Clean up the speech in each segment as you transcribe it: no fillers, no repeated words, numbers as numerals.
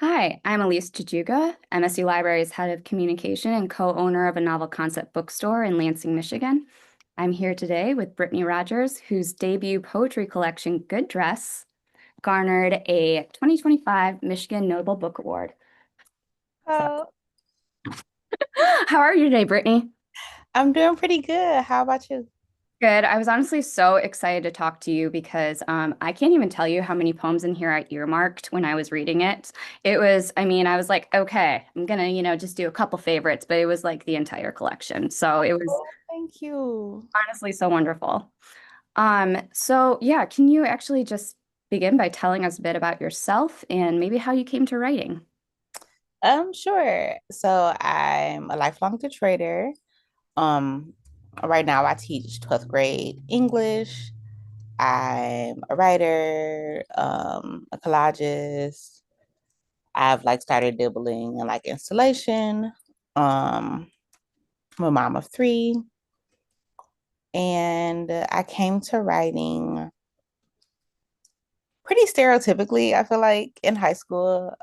Hi, I'm Elise Jajuga, MSU Library's head of communication and co-owner of a novel concept bookstore in Lansing, Michigan. I'm here today with Brittany Rogers, whose debut poetry collection, Good Dress, garnered a 2025 Michigan Notable Book Award. So, Oh, how are you today, Brittany? I'm doing pretty good. How about you? Good. I was honestly so excited to talk to you because I can't even tell you how many poems in here I earmarked when I was reading it. I was like, okay, I'm gonna, just do a couple favorites, but it was like the entire collection. So it was Oh, thank you. honestly so wonderful. So yeah, can you actually just begin by telling us a bit about yourself and maybe how you came to writing? Sure. So I'm a lifelong Detroiter. Um, right now I teach 12th grade English. I'm a writer, a collagist. I've like started dibbling in like installation. I'm a mom of three, and I came to writing pretty stereotypically, I feel like in high school.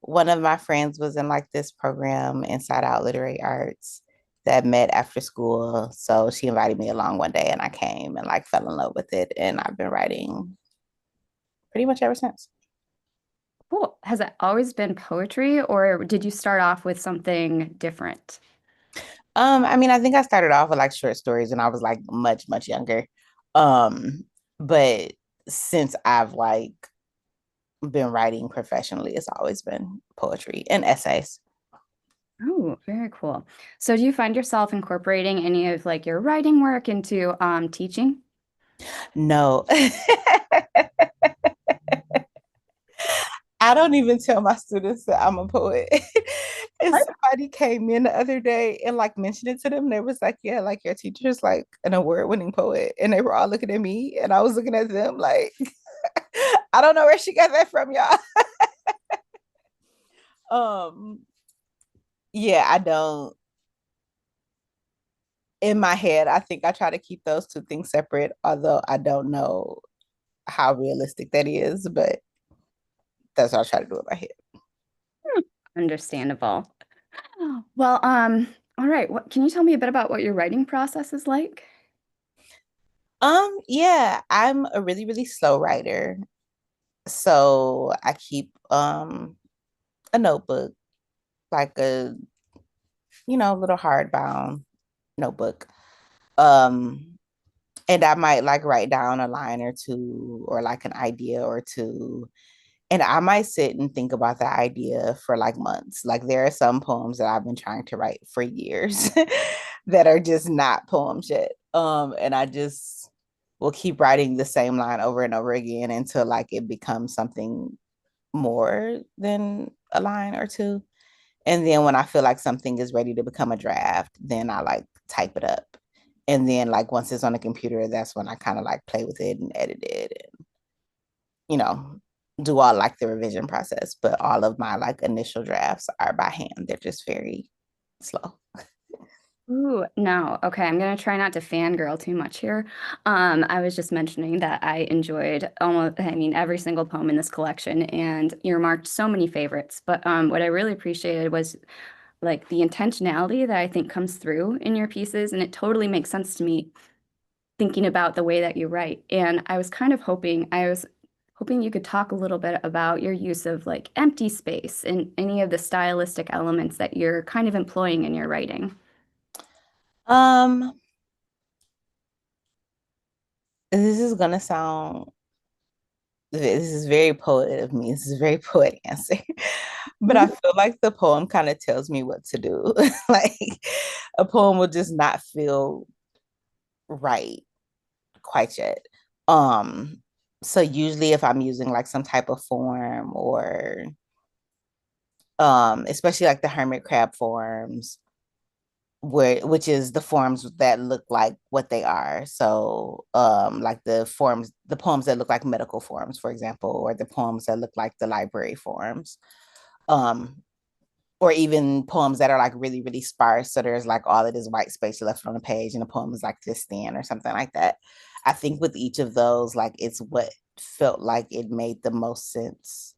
One of my friends was in like this program inside out literary arts that met after school. So she invited me along one day and I came and like fell in love with it. And I've been writing pretty much ever since. Cool. Has it always been poetry or did you start off with something different? I mean, I think I started off with like short stories when I was like much, much younger. But since I've like been writing professionally, it's always been poetry and essays. Oh, very cool. So do you find yourself incorporating any of like your writing work into teaching? No. I don't even tell my students that I'm a poet. And What? somebody came in the other day and like mentioned it to them. They was like, yeah, like your teacher's like an award-winning poet. And they were all looking at me and I was looking at them like, I don't know where she got that from, y'all. Um, yeah, I don't. In my head, I think I try to keep those two things separate, although I don't know how realistic that is, but that's what I try to do in my head. Understandable. Well, all right. What can you tell me a bit about what your writing process is like? Yeah, I'm a really, really slow writer. So I keep a notebook, like a, little hardbound notebook. Um, and I might like write down a line or two or like an idea or two. And I might sit and think about the idea for like months. Like there are some poems that I've been trying to write for years that are just not poems yet. And I just will keep writing the same line over and over again until like it becomes something more than a line or two. And then when I feel like something is ready to become a draft, then I like type it up. And then like once it's on the computer, that's when I kind of like play with it and edit it and, you know, do all like the revision process. But all of my like initial drafts are by hand. They're just very slow. Ooh, no. Okay, I'm gonna try not to fangirl too much here. I was just mentioning that I enjoyed every single poem in this collection and earmarked so many favorites. But what I really appreciated was like the intentionality that I think comes through in your pieces, and it totally makes sense to me thinking about the way that you write. And I was hoping you could talk a little bit about your use of like empty space and any of the stylistic elements that you're kind of employing in your writing. Um, this is gonna sound this is very poetic of me. This is a very poetic answer. But I feel like the poem kind of tells me what to do. Like a poem will just not feel right quite yet. Um, so usually if I'm using like some type of form or especially like the hermit crab forms, which is the forms that look like what they are. So like the poems that look like medical forms, for example, or the poems that look like the library forms. Um, or even poems that are like really, really sparse. So there's like all of this white space left on the page, and the poem is like this thin or something like that. I think with each of those, like it's what felt like it made the most sense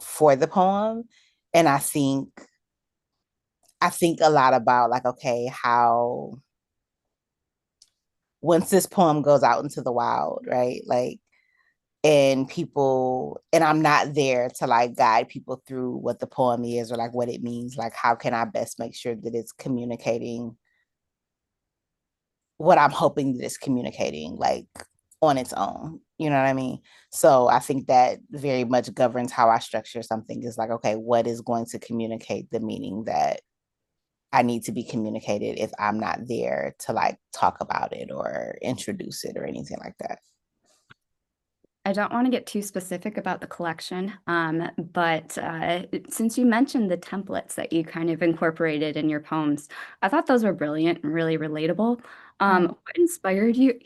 for the poem. And I think a lot about like, okay, how once this poem goes out into the wild, right? Like, and people, and I'm not there to like guide people through what the poem is or like what it means. Like, how can I best make sure that it's communicating what I'm hoping that it's communicating, like on its own? You know what I mean? So I think that very much governs how I structure something is like, okay, what is going to communicate the meaning that I need to be communicated if I'm not there to like talk about it or introduce it or anything like that. I don't want to get too specific about the collection, but since you mentioned the templates that you kind of incorporated in your poems, I thought those were brilliant and really relatable. What inspired you?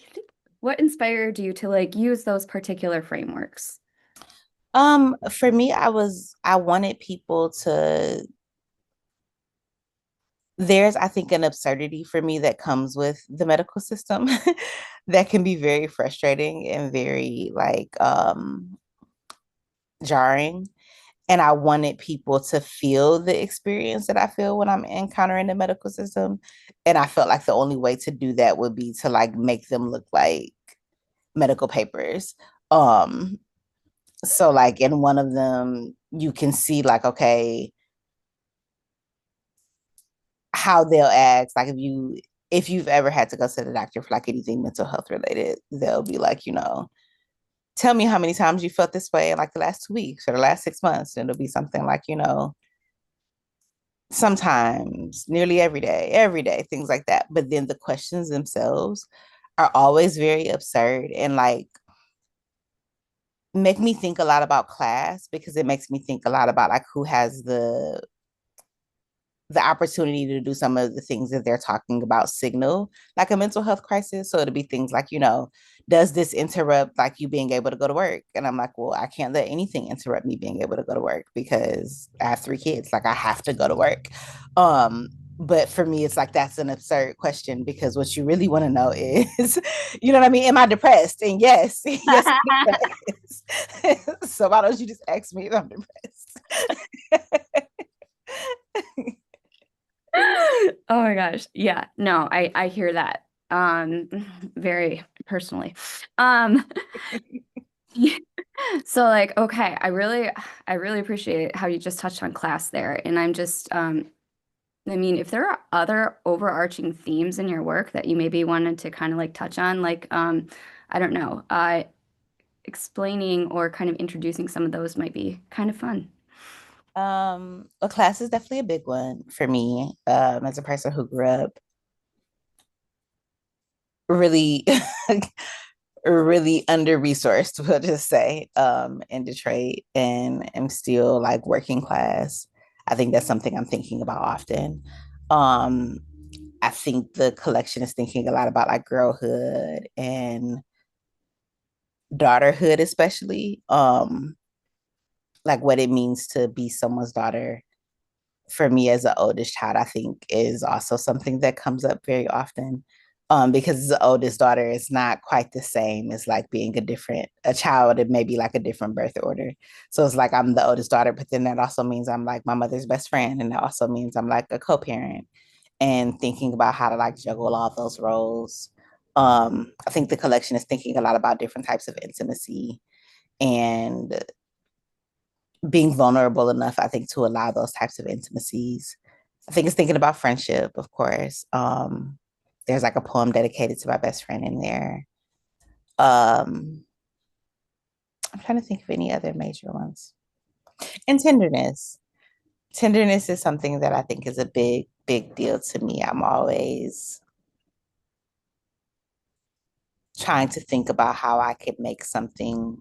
What inspired you to like use those particular frameworks? For me, I wanted people to there's I think an absurdity for me that comes with the medical system that can be very frustrating and very like jarring. And I wanted people to feel the experience that I feel when I'm encountering the medical system. And I felt like the only way to do that would be to like make them look like medical papers. Um, so like in one of them, you can see like, okay, how they'll ask, like if you've ever had to go to the doctor for like anything mental health related, they'll be like, tell me how many times you felt this way in like the last 2 weeks or the last 6 months. And it'll be something like, sometimes, nearly every day, things like that. But then the questions themselves are always very absurd and like make me think a lot about class because it makes me think a lot about like who has the opportunity to do some of the things that they're talking about signal like a mental health crisis. So it'll be things like, does this interrupt like you being able to go to work? And I'm like, well, I can't let anything interrupt me being able to go to work because I have 3 kids. Like I have to go to work. Um, but for me, it's like that's an absurd question because what you really want to know is, you know what I mean? Am I depressed? And yes, yes, I'm depressed. So why don't you just ask me if I'm depressed? Oh my gosh. Yeah, no, I hear that. Very personally. Um, so like, okay, I really appreciate how you just touched on class there. And I'm just I mean, if there are other overarching themes in your work that you maybe wanted to kind of like touch on, like I don't know, explaining or kind of introducing some of those might be kind of fun. A class is definitely a big one for me. As a person who grew up really, really under resourced, we'll just say, in Detroit, and am still like working class. I think that's something I'm thinking about often. Um, I think the collection is thinking a lot about like girlhood and daughterhood, especially. Like what it means to be someone's daughter for me as the oldest child, I think is also something that comes up very often. Because the oldest daughter is not quite the same as like being a child and maybe like a different birth order. So it's like I'm the oldest daughter, but then that also means I'm like my mother's best friend. And that also means I'm like a co-parent and thinking about how to like juggle all those roles. I think the collection is thinking a lot about different types of intimacy and being vulnerable enough, I think, to allow those types of intimacies. I think it's thinking about friendship, of course. There's like a poem dedicated to my best friend in there. Um, I'm trying to think of any other major ones. And tenderness. Tenderness is something that I think is a big, big deal to me. I'm always trying to think about how I could make something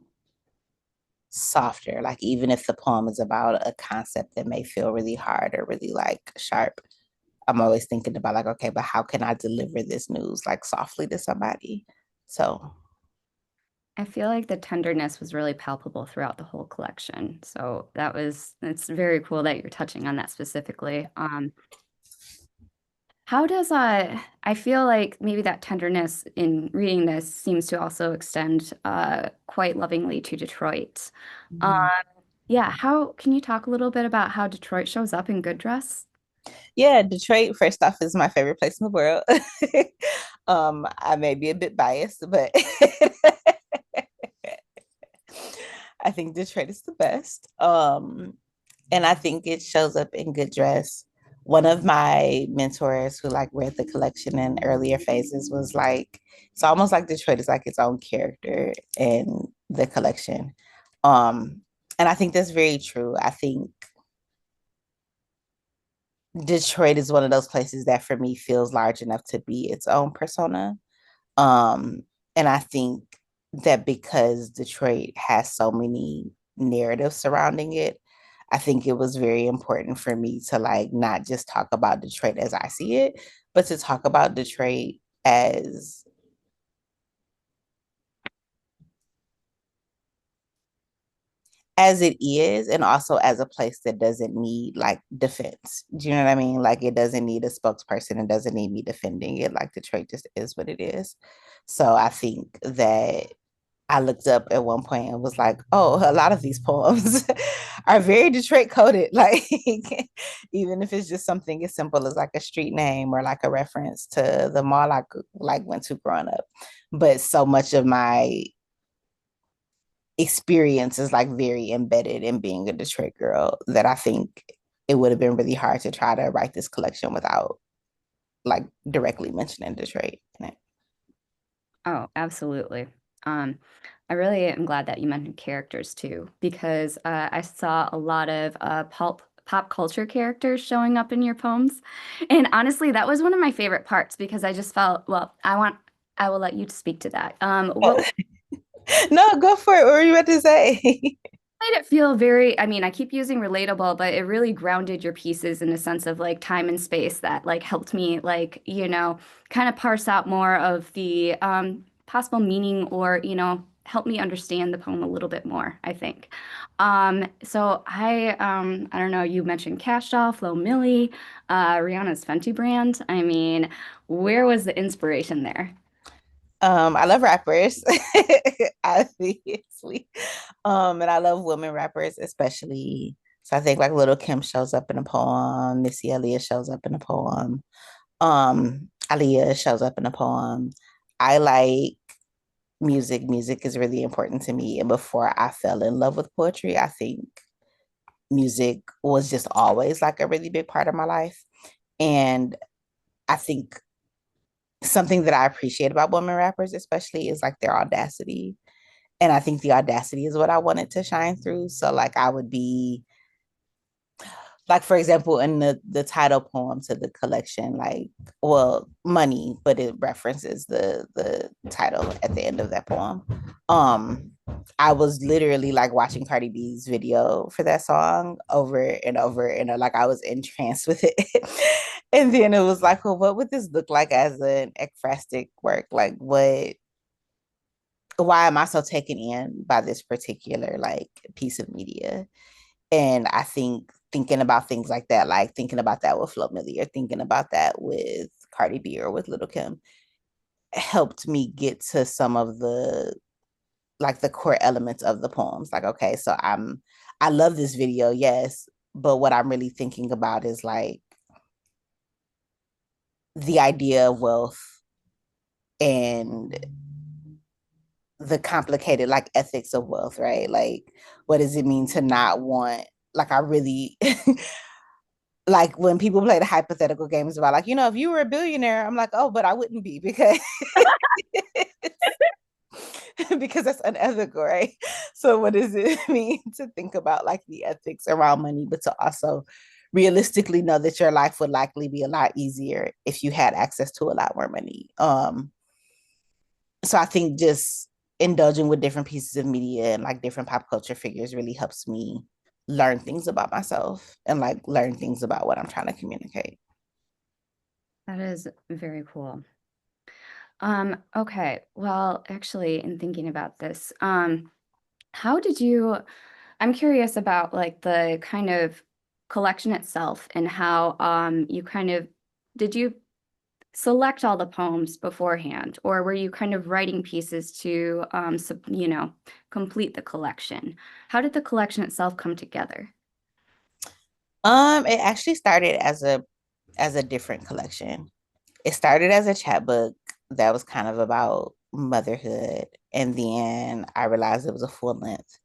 softer. Like even if the poem is about a concept that may feel really hard or really like sharp, I'm always thinking about like, okay, but how can I deliver this news like softly to somebody? So, I feel like the tenderness was really palpable throughout the whole collection. So it's very cool that you're touching on that specifically. How does I feel like maybe that tenderness in reading this seems to also extend quite lovingly to Detroit. Um, mhm. Yeah, how can you talk a little bit about how Detroit shows up in Good Dress? Yeah, Detroit, first off, is my favorite place in the world. I may be a bit biased, but I think Detroit is the best. And I think it shows up in Good Dress. One of my mentors who like read the collection in earlier phases was like, it's almost like Detroit is like its own character in the collection. Um, and I think that's very true. I think Detroit is one of those places that for me feels large enough to be its own persona. Um, and I think that because Detroit has so many narratives surrounding it, I think it was very important for me to like not just talk about Detroit as I see it, but to talk about Detroit as as it is and also as a place that doesn't need like defense. Do you know what I mean? Like it doesn't need a spokesperson and doesn't need me defending it. Like Detroit just is what it is. So I think that I looked up at one point and was like, oh, a lot of these poems are very Detroit coded. Like, even if it's just something as simple as like a street name or like a reference to the mall I like went to growing up. But so much of my experience is like very embedded in being a Detroit girl that I think it would have been really hard to try to write this collection without like directly mentioning Detroit in it. Oh, absolutely. Um, I really am glad that you mentioned characters too, because I saw a lot of pop culture characters showing up in your poems. And honestly, that was one of my favorite parts because I just felt, well, I will let you speak to that. Oh, What no, go for it. What were you about to say? made it feel very, I mean, I keep using relatable, but it really grounded your pieces in a sense of like time and space that like helped me like, kind of parse out more of the possible meaning or, help me understand the poem a little bit more, I think. So I don't know, you mentioned Cash Doll, Flo Milli, Rihanna's Fenty brand. I mean, where was the inspiration there? I love rappers, obviously. And I love women rappers, especially. So I think like Little Kim shows up in a poem, Missy Elliott shows up in a poem, Aaliyah shows up in a poem. I like music. Music is really important to me. And before I fell in love with poetry, I think music was just always like a really big part of my life. And I think something that I appreciate about women rappers, especially, is like their audacity. And I think the audacity is what I wanted to shine through. So like I would be like for example in the title poem to the collection, like well money, but it references the title at the end of that poem. um I was literally like watching Cardi B's video for that song over and over and like I was entranced with it. And then it was like, well, what would this look like as an ekphrastic work? Like what, why am I so taken in by this particular like piece of media? And I think thinking about things like that, like thinking about that with Flo Milli or thinking about that with Cardi B or with Little Kim, helped me get to some of the like the core elements of the poems. Like, okay, so I love this video, yes, but what I'm really thinking about is like the idea of wealth and the complicated like ethics of wealth, right? Like, what does it mean to not want, like, I really, like, when people play the hypothetical games about, like, if you were a billionaire, I'm like, oh, but I wouldn't be because, because that's unethical, right? So, what does it mean to think about like the ethics around money, but to also realistically know that your life would likely be a lot easier if you had access to a lot more money? So I think just indulging with different pieces of media and like different pop culture figures really helps me learn things about myself and like learn things about what I'm trying to communicate. That is very cool. Okay. Well, actually, in thinking about this, how did you, I'm curious about like the kind of collection itself and how you kind of did you select all the poems beforehand, or were you kind of writing pieces to, complete the collection? How did the collection itself come together? It actually started as a different collection. It started as a chapbook that was kind of about motherhood, and then I realized it was a full length.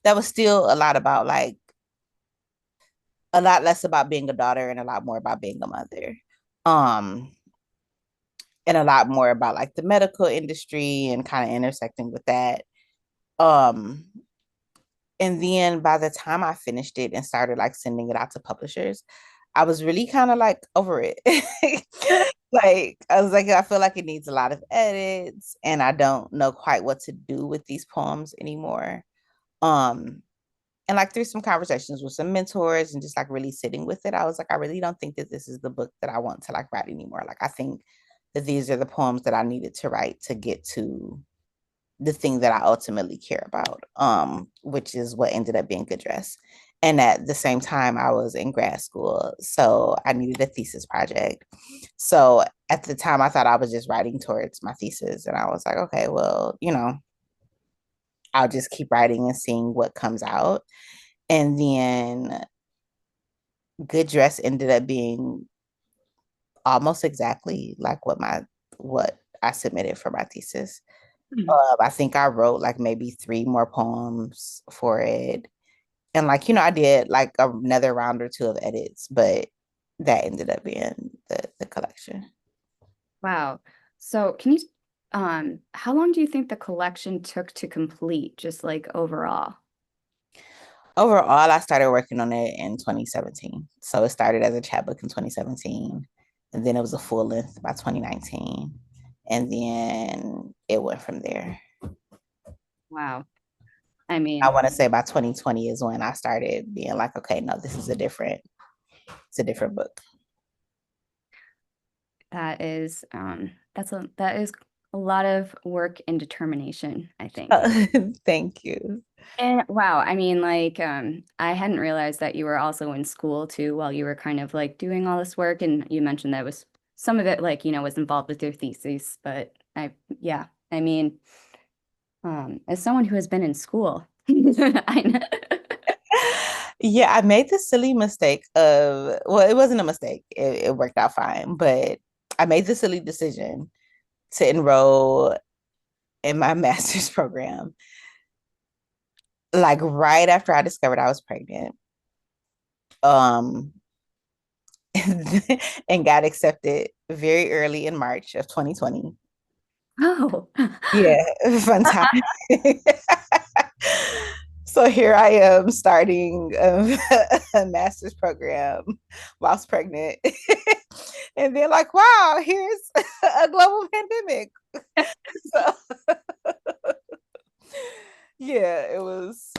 That was still a lot about like a lot less about being a daughter and a lot more about being a mother. Um, and a lot more about like the medical industry and kind of intersecting with that. Um, and then by the time I finished it and started like sending it out to publishers, I was really kind of like over it. Like I was like, I feel like it needs a lot of edits and I don't know quite what to do with these poems anymore. Um, and like through some conversations with some mentors and just like really sitting with it, I was like, I really don't think that this is the book that I want to like write anymore. Like I think that these are the poems that I needed to write to get to the thing that I ultimately care about, which is what ended up being Good Dress. And at the same time, I was in grad school, so I needed a thesis project. So at the time, I thought I was just writing towards my thesis, and I was like, okay, well, I'll just keep writing and seeing what comes out. And then Good Dress ended up being almost exactly like what I submitted for my thesis. I think I wrote like maybe three more poems for it. And like, I did like another round or two of edits, but that ended up being the collection. Wow. So can you, how long do you think the collection took to complete, just like overall? Overall, I started working on it in 2017. So it started as a chapbook in 2017, and then it was a full length by 2019. And then it went from there. Wow. I I mean, want to say by 2020 is when I started being like, okay, no, this is it's a different book. that is a lot of work and determination, I think. Thank you. And wow, I mean, like, I hadn't realized that you were also in school too while you were kind of like doing all this work. And you mentioned that was some of it, like, was involved with your thesis. But yeah, I mean, as someone who has been in school, I know. Yeah, I made the silly mistake of, well, it wasn't a mistake. It worked out fine, but I made the silly decision to enroll in my master's program like right after I discovered I was pregnant. Um and got accepted very early in March of 2020. Oh, Yeah, fun time. So here I am starting a master's program whilst pregnant. And they're like, wow, here's a global pandemic. So yeah, it was,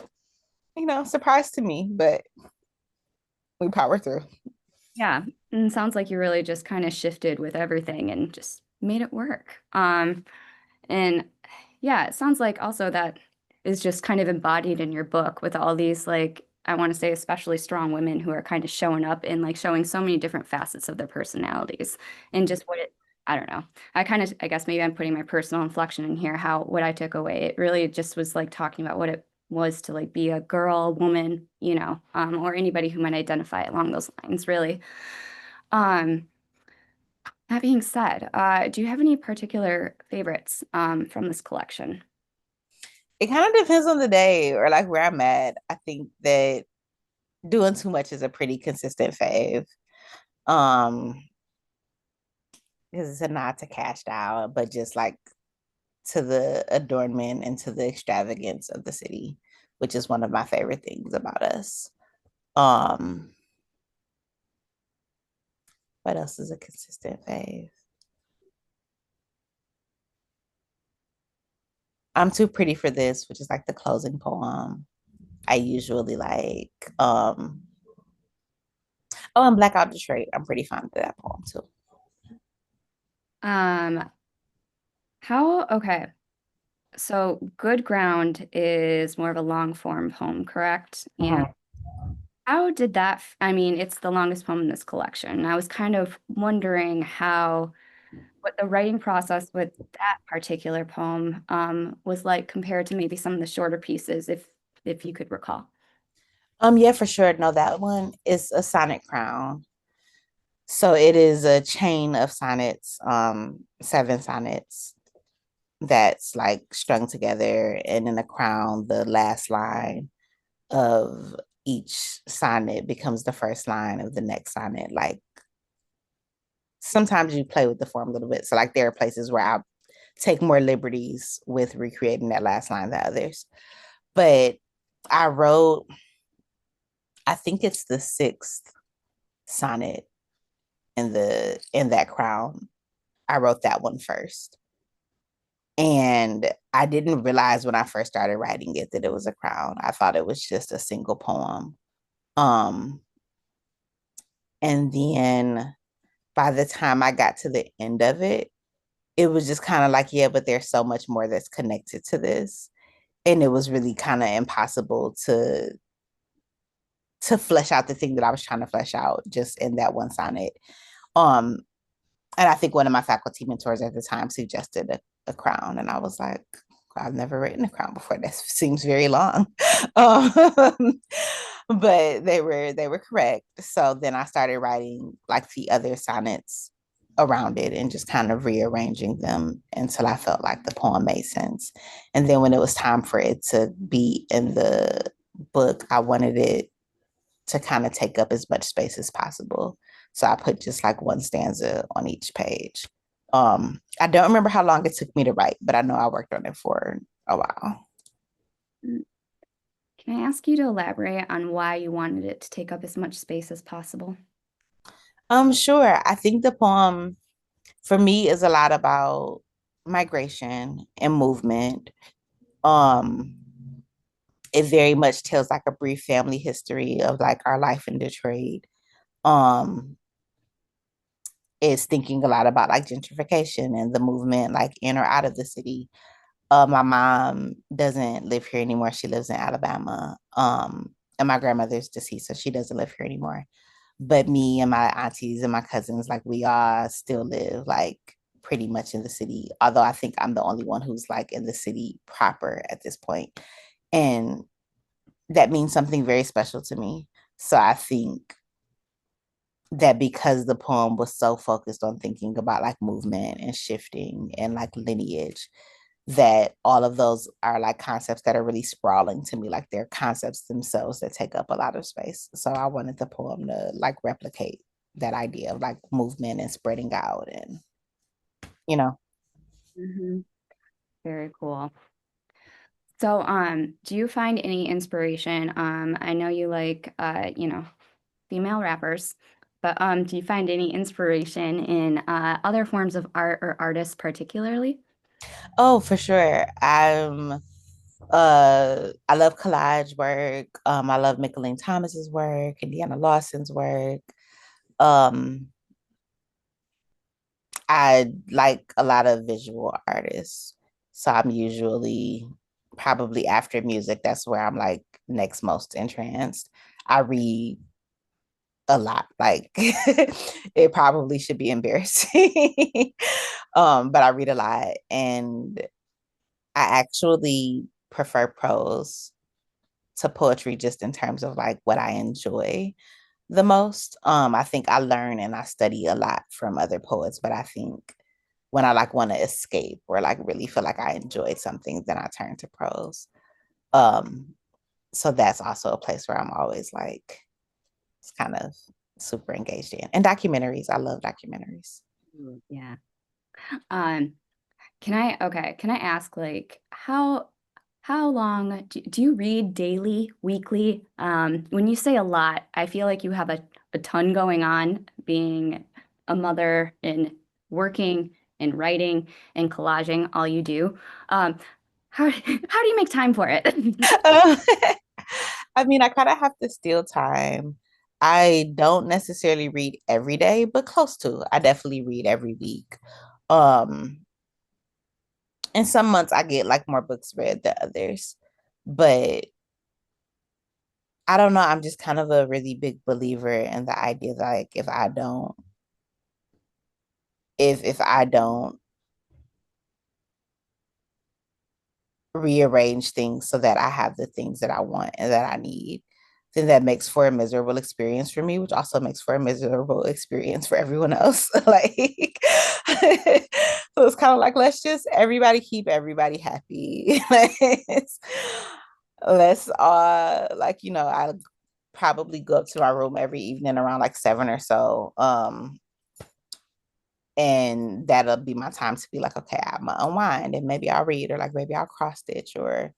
surprise to me, but we power through. yeah. And it sounds like you really just kind of shifted with everything and just made it work. And yeah, it sounds like also that is just kind of embodied in your book with all these like I want to say especially strong women who are kind of showing up and like showing so many different facets of their personalities and just what it I don't know. I guess maybe I'm putting my personal inflection in here, how what I took away. It really just was like talking about what it was to like be a girl, woman, or anybody who might identify along those lines, really. Um, that being said, do you have any particular favorites from this collection? It kind of depends on the day or like where I'm at. I think that doing too much is a pretty consistent fave. Um, because it's a nod to cash out, but just like to the adornment and to the extravagance of the city, which is one of my favorite things about us. Um, what else is a consistent fave? I'm too pretty for this, which is like the closing poem. I usually like oh, and Blackout Detroit. I'm pretty fond of that poem too. Um, okay. So Good Ground is more of a long form poem, correct? And Mhm. how did I mean, it's the longest poem in this collection. I was kind of wondering how the writing process with that particular poem was like compared to maybe some of the shorter pieces, if you could recall. Yeah, for sure. No, that one is a sonnet crown. So it is a chain of sonnets, 7 sonnets that's like strung together, and in a crown, the last line of each sonnet becomes the first line of the next sonnet. Like sometimes you play with the form a little bit. So like there are places where I take more liberties with recreating that last line than others. But I wrote, I think it's the sixth sonnet in that crown. I wrote that one first. And I didn't realize when I first started writing it that it was a crown. I thought it was just a single poem. Um, and then by the time I got to the end of it, it was just kind of like, yeah, but there's so much more that's connected to this. And it was really kind of impossible to flesh out the thing that I was trying to flesh out just in that one sonnet. Um, and I think one of my faculty mentors at the time suggested a crown, and I was like, I've never written a crown before. That seems very long. Um, but they were correct. So then I started writing like the other sonnets around it and just kind of rearranging them until I felt like the poem made sense. And then when it was time for it to be in the book, I wanted it to kind of take up as much space as possible. So I put just like one stanza on each page. I don't remember how long it took me to write, but I know I worked on it for a while. Mm. Can I ask you to elaborate on why you wanted it to take up as much space as possible? Sure. I think the poem for me is a lot about migration and movement. Um, it very much tells like a brief family history of like our life in Detroit. Um, is thinking a lot about like gentrification and the movement like in or out of the city. My mom doesn't live here anymore. She lives in Alabama. And my grandmother's deceased, so she doesn't live here anymore. But me and my aunties and my cousins, like we all still live like pretty much in the city. Although I think I'm the only one who's like in the city proper at this point. And that means something very special to me. So I think that because the poem was so focused on thinking about like movement and shifting and like lineage, that all of those are like concepts that are really sprawling to me. Like they're concepts themselves that take up a lot of space. So I wanted the poem to like replicate that idea of like movement and spreading out and, you know. Hmm. Very cool. So, do you find any inspiration? I know you like, female rappers, but do you find any inspiration in other forms of art or artists particularly? Oh, for sure. I love collage work. I love Mickalene Thomas's work, Indiana Lawson's work. Um, I like a lot of visual artists. So I'm usually probably after music, that's where I'm like next most entranced. I read a lot. Like it probably should be embarrassing. But I read a lot and I actually prefer prose to poetry just in terms of like what I enjoy the most. I think I learn and I study a lot from other poets, but I think when I like want to escape or like really feel like I enjoyed something, then I turn to prose. Um, so that's also a place where I'm always like it's kind of super engaged in. And documentaries, I love documentaries. Ooh, yeah. Um, can I ask like how long do you read daily, weekly? When you say a lot, I feel like you have a ton going on being a mother and working and writing and collaging all you do. How how do you make time for it? Uh, I mean, I kind of have to steal time. I don't necessarily read every day, but close to. I definitely read every week. Um, and some months I get like more books read than others. But I don't know. I'm just kind of a really big believer in the idea that like if I don't rearrange things so that I have the things that I want and that I need, then that makes for a miserable experience for me, which also makes for a miserable experience for everyone else. Like, so it's kind of like, let's just everybody keep everybody happy. Let's like, I probably go up to my room every evening around like 7 or so. And that'll be my time to be like, okay, I'm gonna unwind and maybe I'll read or like maybe I'll cross stitch or,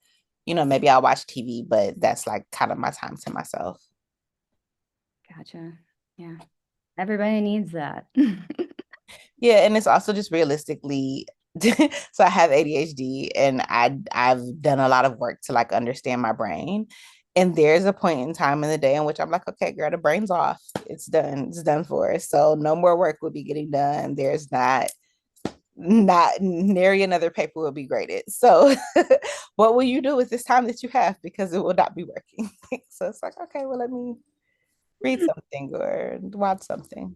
maybe I'll watch TV, but that's like kind of my time to myself. Gotcha. Yeah. Everybody needs that. Yeah, and it's also just realistically, so I have ADHD and I've done a lot of work to like understand my brain. And there's a point in time in the day in which I'm like, okay, girl, the brain's off. It's done. It's done for. So no more work will be getting done. There's not nary another paper will be graded. So what will you do with this time that you have? Because it will not be working. So it's like, okay, well, let me read something or watch something.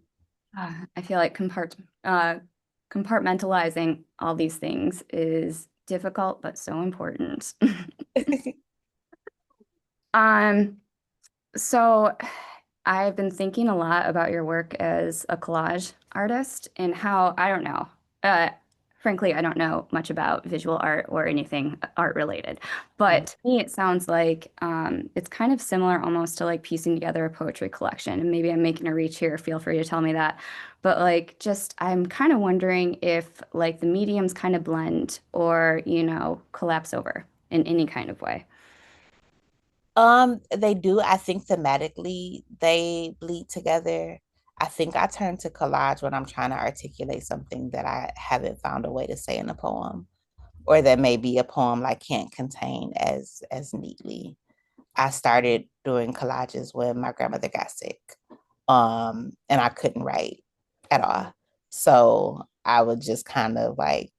I feel like compartmentalizing all these things is difficult, but so important. Um, so I've been thinking a lot about your work as a collage artist and how, I don't know, uh, frankly, I don't know much about visual art or anything art related, but to me, it sounds like it's kind of similar almost to like piecing together a poetry collection. And maybe I'm making a reach here, feel free to tell me that. But like, just I'm kind of wondering if like the mediums kind of blend or, collapse over in any kind of way. They do. I think thematically they bleed together. I think I turn to collage when I'm trying to articulate something that I haven't found a way to say in a poem, or that maybe a poem like can't contain as neatly. I started doing collages when my grandmother got sick. And I couldn't write at all. So I would just kind of like,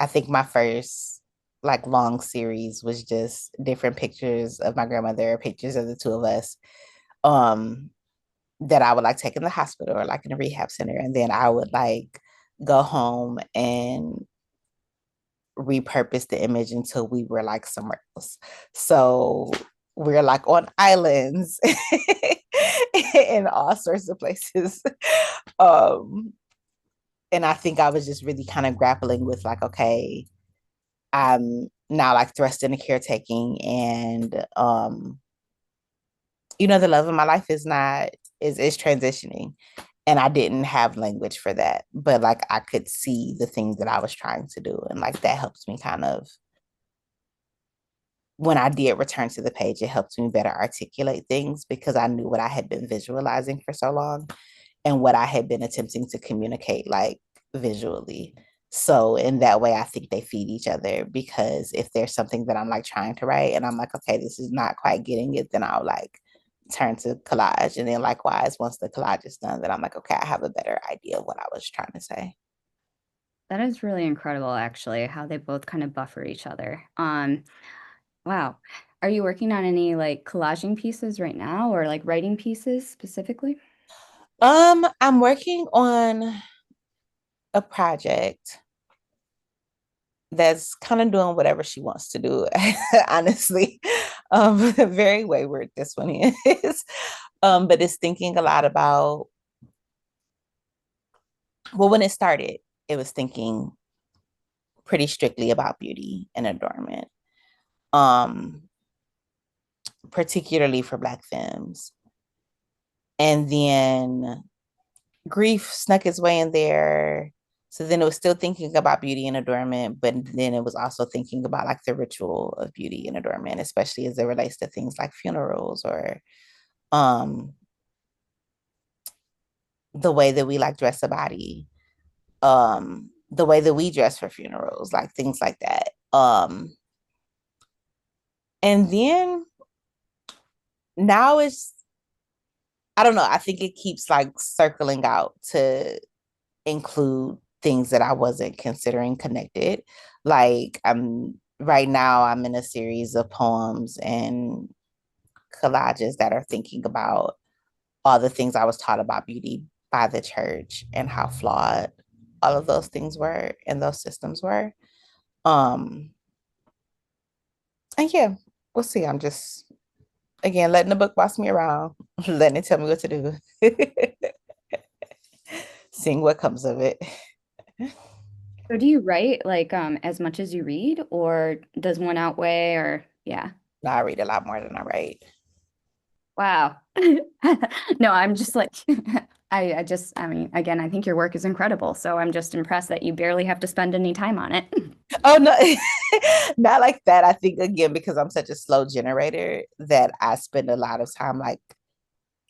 I think my first like long series was just different pictures of my grandmother, pictures of the two of us, um, that I would like take in the hospital or like in a rehab center. And then I would like go home and repurpose the image until we were like somewhere else. So we're like on islands in all sorts of places. Um, and I think I was just really kind of grappling with like, okay, I'm now like thrust into caretaking and the love of my life is transitioning. And I didn't have language for that. But like I could see the things that I was trying to do. And like that helps me kind of when I did return to the page, it helped me better articulate things because I knew what I had been visualizing for so long and what I had been attempting to communicate like visually. So in that way, I think they feed each other because if there's something that I'm like trying to write and I'm like, okay, this is not quite getting it, then I'll like turn to collage. And then likewise, once the collage is done, then I'm like, okay, I have a better idea of what I was trying to say. That is really incredible, actually, how they both kind of buffer each other. Wow. Are you working on any like collaging pieces right now or like writing pieces specifically? I'm working on a project that's kind of doing whatever she wants to do, honestly. Very wayward, this one is. But it's thinking a lot about, well, when it started, it was thinking pretty strictly about beauty and adornment, um, particularly for Black femmes. And then grief snuck its way in there. So then it was still thinking about beauty and adornment, but then it was also thinking about like the ritual of beauty and adornment, especially as it relates to things like funerals or um the way that we like dress a body, the way that we dress for funerals, like things like that. And then now it's I don't know, I think it keeps like circling out to include things that I wasn't considering connected. Like right now I'm in a series of poems and collages that are thinking about all the things I was taught about beauty by the church and how flawed. all of those things were and those systems were. Um, and yeah, we'll see. I'm just again letting the book boss me around, letting it tell me what to do, seeing what comes of it. So do you write like as much as you read, or does one outweigh, or yeah. Now I read a lot more than I write. Wow. No, I'm just like I just I mean again, I think your work is incredible. So I'm just impressed that you barely have to spend any time on it. Oh no, not like that. I think again because I'm such a slow generator that I spend a lot of time like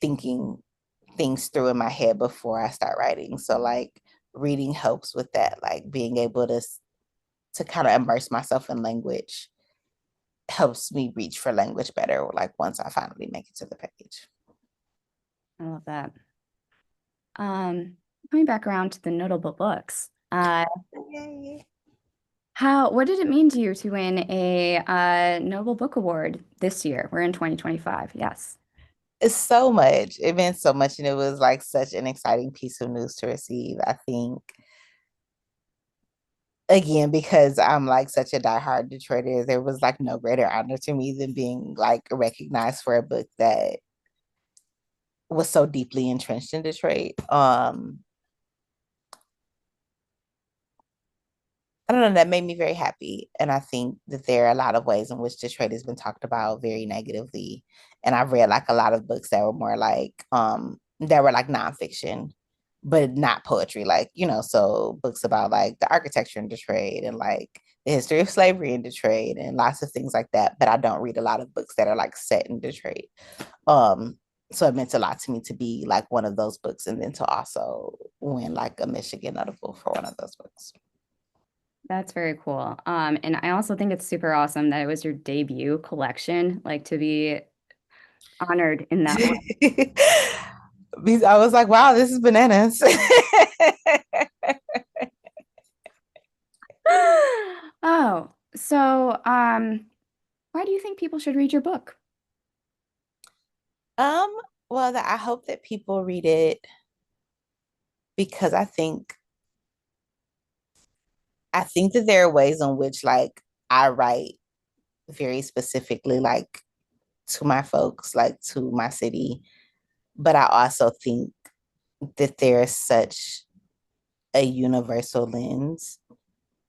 thinking things through in my head before I start writing. So like reading helps with that, like being able to kind of immerse myself in language helps me reach for language better, like once I finally make it to the page. I love that. Um, Coming back around to the notable books. Yay. What did it mean to you to win a Nobel Book Award this year? We're in 2025. Yes. It's so much. It meant so much, and it was like such an exciting piece of news to receive. I think again because I'm like such a diehard Detroiter, there was like no greater honor to me than being like recognized for a book that was so deeply entrenched in Detroit. I don't know, that made me very happy. And I think that there are a lot of ways in which Detroit has been talked about very negatively. And I've read like a lot of books that were more like that were like nonfiction, but not poetry, like, so books about like the architecture in Detroit and like the history of slavery in Detroit and lots of things like that. But I don't read a lot of books that are like set in Detroit. Um, so it meant a lot to me to be like one of those books and then to also win like a Michigan notable for one of those books. That's very cool. And I also think it's super awesome that it was your debut collection, like to be honored in that way. I was like, wow, this is bananas. Oh, so why do you think people should read your book? um, well, I hope that people read it because I think that there are ways in which like I write very specifically like to my folks, like to my city, but I also think that there is such a universal lens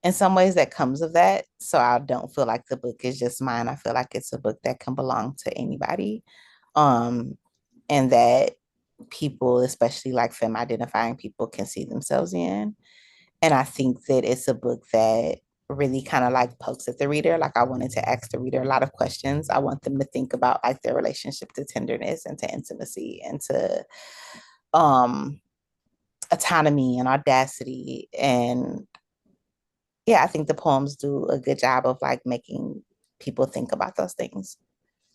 in some ways that comes of that. So I don't feel like the book is just mine. I feel like it's a book that can belong to anybody. Um, and that people, especially like femme identifying people, can see themselves in. And I think that it's a book that really kind of like pokes at the reader. Like I wanted to ask the reader a lot of questions. I want them to think about like their relationship to tenderness and to intimacy and to um autonomy and audacity. And yeah, I think the poems do a good job of like making people think about those things.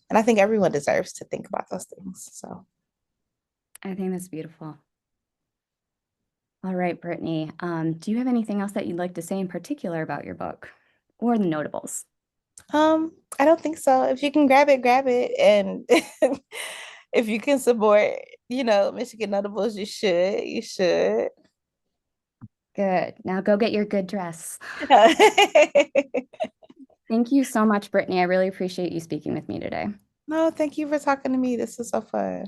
And I think everyone deserves to think about those things. So, I think that's beautiful. All right, Brittany. Do you have anything else that you'd like to say in particular about your book or the notables? I don't think so. If you can grab it, grab it. And if you can support, Michigan Notables, you should. You should. Good. Now go get your good dress. Thank you so much, Brittany. I really appreciate you speaking with me today. No, thank you for talking to me. This was so fun.